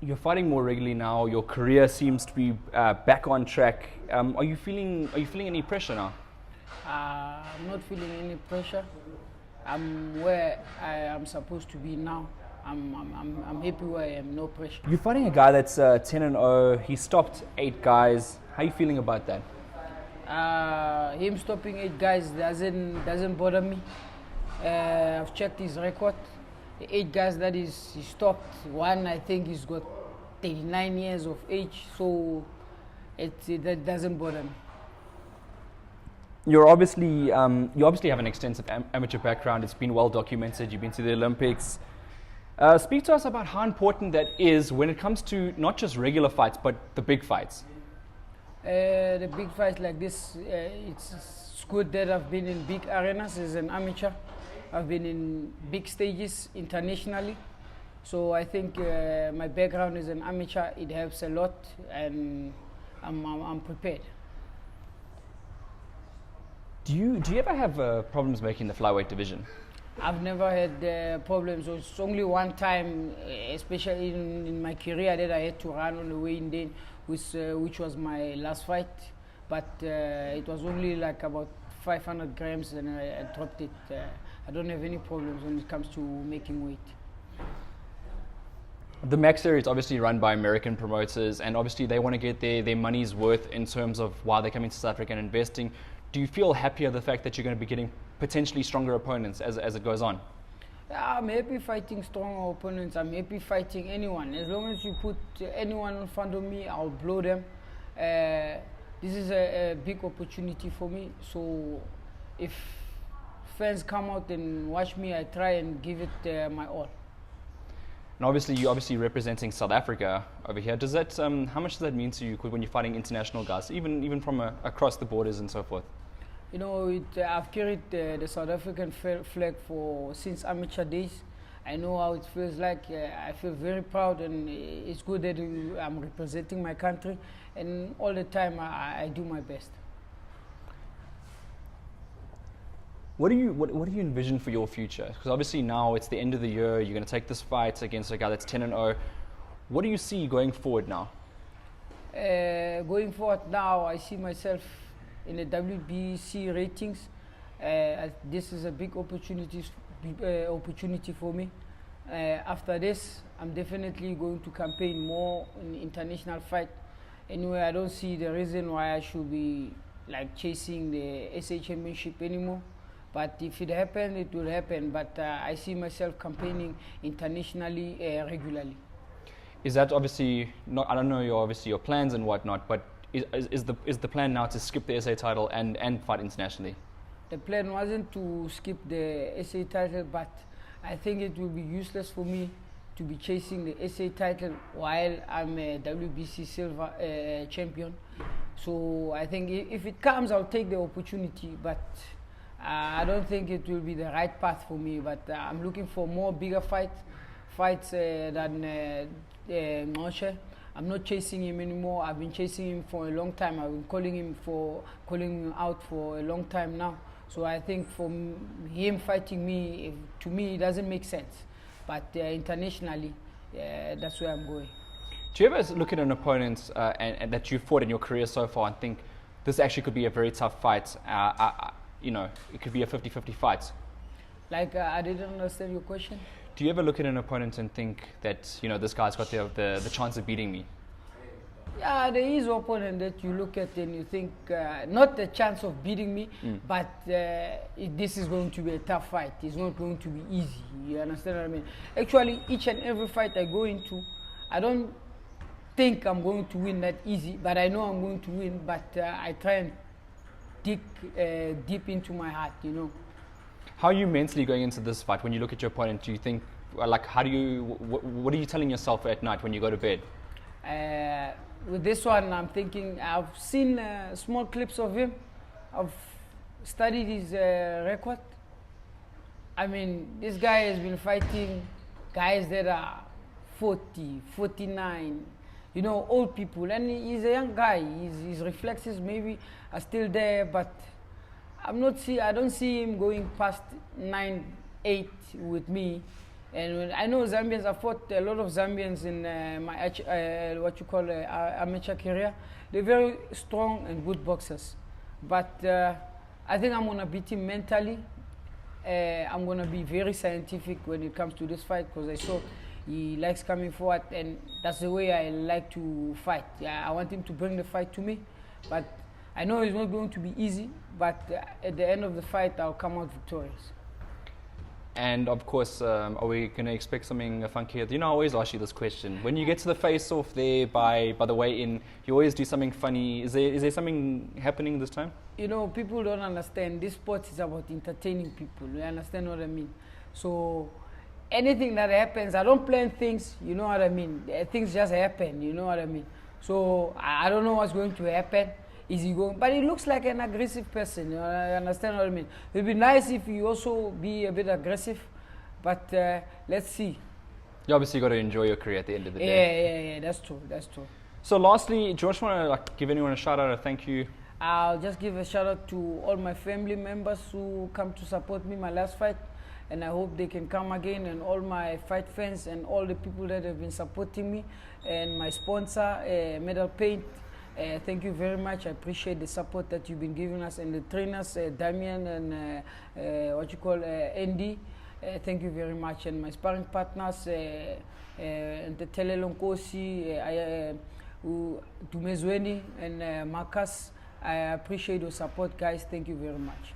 You're fighting more regularly now. Your career seems to be back on track. Are you feeling any pressure now? I'm not feeling any pressure. I'm where I am supposed to be now. I'm happy where I am. No pressure. You're fighting a guy that's 10-0. He stopped 8 guys. How are you feeling about that? Him stopping 8 guys doesn't bother me. I've checked his record. The 8 guys that he stopped, one I think he's got 39 years of age, so that doesn't bother me. You obviously have an extensive amateur background. It's been well documented. You've been to the Olympics. Speak to us about how important that is when it comes to not just regular fights, but the big fights. The big fights like this, it's good that I've been in big arenas as an amateur. I've been in big stages internationally. So I think my background as an amateur, it helps a lot, and I'm prepared. Do you ever have problems making the flyweight division? I've never had problems. It's only one time, especially in my career, that I had to run on the weighing day, which was my last fight. But it was only like about 500 grams, and I dropped it. I don't have any problems when it comes to making weight. The Max Series is obviously run by American promoters, and obviously they want to get their money's worth in terms of why they're coming to South Africa and investing. Do you feel happier the fact that you're going to be getting potentially stronger opponents as it goes on? Yeah, I'm happy fighting stronger opponents. I'm happy fighting anyone. As long as you put anyone in front of me, I'll blow them. This is a big opportunity for me. So if fans come out and watch me, I try and give it my all. And obviously, you're representing South Africa over here. Does that how much does that mean to you when you're fighting international guys, even from across the borders and so forth? You know, I've carried the South African flag since amateur days. I know how it feels like. I feel very proud, and it's good that I'm representing my country. And all the time, I do my best. What do you envision for your future? Because obviously now it's the end of the year. You're going to take this fight against a guy that's 10-0. What do you see going forward now? Going forward now, I see myself in the WBC ratings. This is a big opportunity for me. After this, I'm definitely going to campaign more in international fight. Anyway, I don't see the reason why I should be like chasing the SA Championship anymore. But if it happens, it will happen. But I see myself campaigning internationally regularly. Is that obviously not? I don't know your plans and whatnot, but is the plan now to skip the SA title and fight internationally? The plan wasn't to skip the SA title, but I think it will be useless for me to be chasing the SA title while I'm a WBC silver champion. So I think if it comes, I'll take the opportunity, but I don't think it will be the right path for me. But I'm looking for more bigger fights than Chauke. I'm not chasing him anymore. I've been chasing him for a long time. I've been calling him out for a long time now. So I think for him fighting me, to me, it doesn't make sense. But internationally, that's where I'm going. Do you ever look at an opponent and that you've fought in your career so far and think this actually could be a very tough fight? It could be a 50-50 fight. Like, I didn't understand your question. Do you ever look at an opponent and think that this guy's got the chance of beating me? Yeah, there is an opponent that you look at and you think not the chance of beating me, but this is going to be a tough fight. It's not going to be easy. You understand what I mean? Actually, each and every fight I go into, I don't think I'm going to win that easy, but I know I'm going to win. But I try and dig deep into my heart, How are you mentally going into this fight? When you look at your opponent, do you think, what are you telling yourself at night when you go to bed? With this one, I'm thinking, I've seen small clips of him. I've studied his record. I mean, this guy has been fighting guys that are 40, 49, old people. And he's a young guy. His reflexes maybe are still there, but I don't see him going past 9-8 with me. And when I know Zambians, I fought a lot of Zambians in my amateur career. They're very strong and good boxers. But I think I'm going to beat him mentally. I'm going to be very scientific when it comes to this fight, because I saw he likes coming forward, and that's the way I like to fight. Yeah, I want him to bring the fight to me, but I know it's not going to be easy, but at the end of the fight, I'll come out victorious. And of course, are we going to expect something funky? You know, I always ask you this question. When you get to the face-off there by the way in, you always do something funny. Is there something happening this time? You know, people don't understand. This sport is about entertaining people. You understand what I mean? So anything that happens, I don't plan things. You know what I mean? Things just happen. You know what I mean? So I don't know what's going to happen. Is he going? But he looks like an aggressive person. You know, I understand what I mean. It would be nice if you also be a bit aggressive, but let's see. You obviously got to enjoy your career at the end of the day. Yeah. That's true. That's true. So, lastly, do you just want to give anyone a shout out or thank you? I'll just give a shout out to all my family members who come to support me my last fight, and I hope they can come again, and all my fight fans and all the people that have been supporting me, and my sponsor, Medal Paint. Thank you very much. I appreciate the support that you've been giving us, and the trainers, Damian and Andy. Thank you very much, and my sparring partners, Ntetele Lonkosi, Dumezweni, and Marcus. I appreciate your support, guys. Thank you very much.